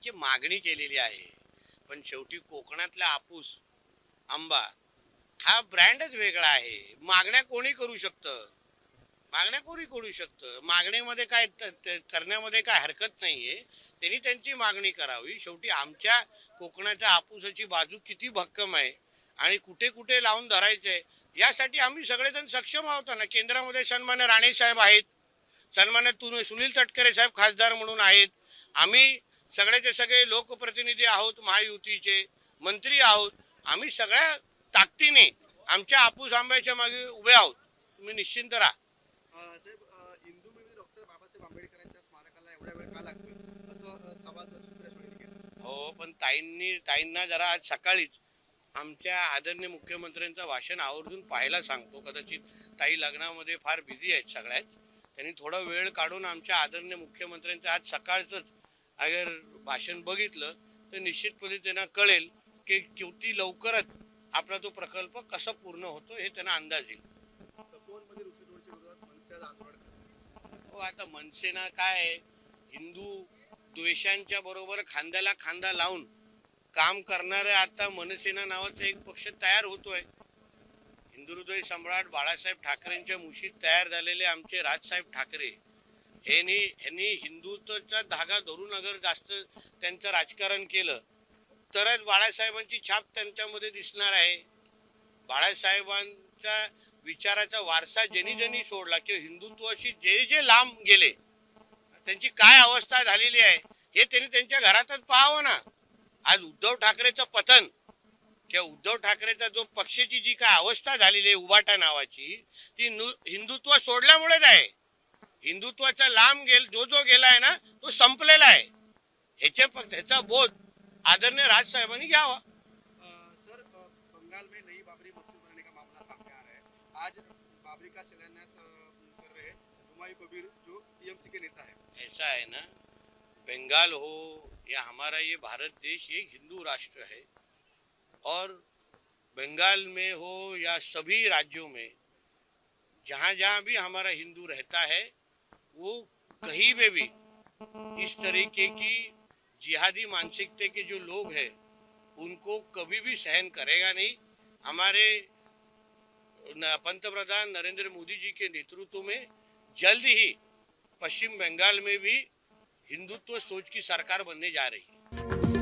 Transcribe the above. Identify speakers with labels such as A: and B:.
A: त्यांची मागणी केलेली आहे. पण शेवटी कोकणातला हापूस आंबा हा ब्रँडच वेगळा आहे. मागण्या कोणी करू शकतं, मागण्या कोणी करू शकतं. मागणीमध्ये काय करण्यामध्ये काय हरकत नाहीये. त्यांनी त्यांची मागणी करावी. शेवटी आमच्या कोकणाच्या हापूसाची बाजू किती भक्कम आहे आणि कुठे कुठे लावून धरायचंय यासाठी आम्ही सगळेजण सक्षम आहोत ना. केंद्रामध्ये सन्मान्य राणे साहेब आहेत, सन्मान्य सुनील तटकरे साहेब खासदार म्हणून आहेत. आम्ही सगळेचे सगळे लोकप्रतिनिधी आहोत, महायुतीचे मंत्री आहोत. आम्ही सगळ्या ताकदीने आमच्या हापूस आंब्याच्या मागे उभे आहोत. तुम्ही निश्चिंत राहा.
B: साहेब, इंदूमध्ये डॉक्टर बाबासाहेब आंबेडकरांच्या स्मारकाला एवढा वेळ का लागतोय असं सवाल सुप्रिया सुळेंनी केला.
A: हो, पण ताईंना जरा आज सकाळीच आमच्या आदरणीय मुख्यमंत्र्यांचं भाषण आवर्जून पाहायला सांगतो. कदाचित ताई लग्नामध्ये फार बिझी आहेत सगळ्यात. त्यांनी थोडा वेळ काढून आमच्या आदरणीय मुख्यमंत्र्यांचं आज सकाळचंच अगर भाषण बघितलं तर निश्चितपणे त्यांना कळेल की किती लवकरच आपला तो प्रकल्प कसा पूर्ण होतो हे त्यांना अंदाज येईल.
B: तपोवनमध्ये ऋषीदोरच्या विरोधात मनसेचा आंदोलन.
A: हो, आता मनसेना काय, हिंदू द्वेषांच्या बरोबर खांद्याला खांदा लावून काम करणारे आता मनसेना नावाचा एक पक्ष तयार होतोय. हिंदुहृदय सम्राट बाळासाहेब ठाकरेंच्या मुशीत तयार झालेले आमचे राजसाहेब ठाकरे यांनी हिंदुत्वाचा धागा धरून अगर जास्त त्यांचं राजकारण केलं तरच बाळासाहेबांची छाप त्यांच्यामध्ये दिसणार आहे. बाळासाहेबांच्या विचाराचा वारसा ज्यांनी ज्यांनी सोडला किंवा हिंदुत्वाशी जे जे लांब गेले त्यांची काय अवस्था झालेली आहे हे त्यांनी त्यांच्या घरातच पाहावं ना. आज उद्धव ठाकरेचं पतन किंवा उद्धव ठाकरेचा जो पक्षाची जी काय अवस्था झालेली आहे उभाटा नावाची, ती हिंदुत्व सोडल्यामुळेच आहे. हिंदुत्वाचा लांब जो गेलाय ना तो संपलेला आहे. ह्याचा बोध आदरणीय राजसाहेबांनी घ्यावा.
B: सर, बंगाल में नई बाबरी मस्जिद बनाने का मामला सामने आ रहा है. आज बाबरी का शिलान्यास कर रहे हुमायूं कबीर जो टीएमसी के नेता है.
A: ऐसा है ना, बंगाल हो या हमारा ये भारत देश ये हिंदू राष्ट्र है और बंगाल में हो या सभी राज्यों में जहाँ जहाँ भी हमारा हिंदू रहता है वो कहीं पे भी इस तरीके की जिहादी मानसिकता के जो लोग हैं उनको कभी भी सहन करेगा नहीं. हमारे पंतप्रधान नरेंद्र मोदी जी के नेतृत्व में जल्द ही पश्चिम बंगाल में भी हिंदुत्व सोच की सरकार बनने जा रही है.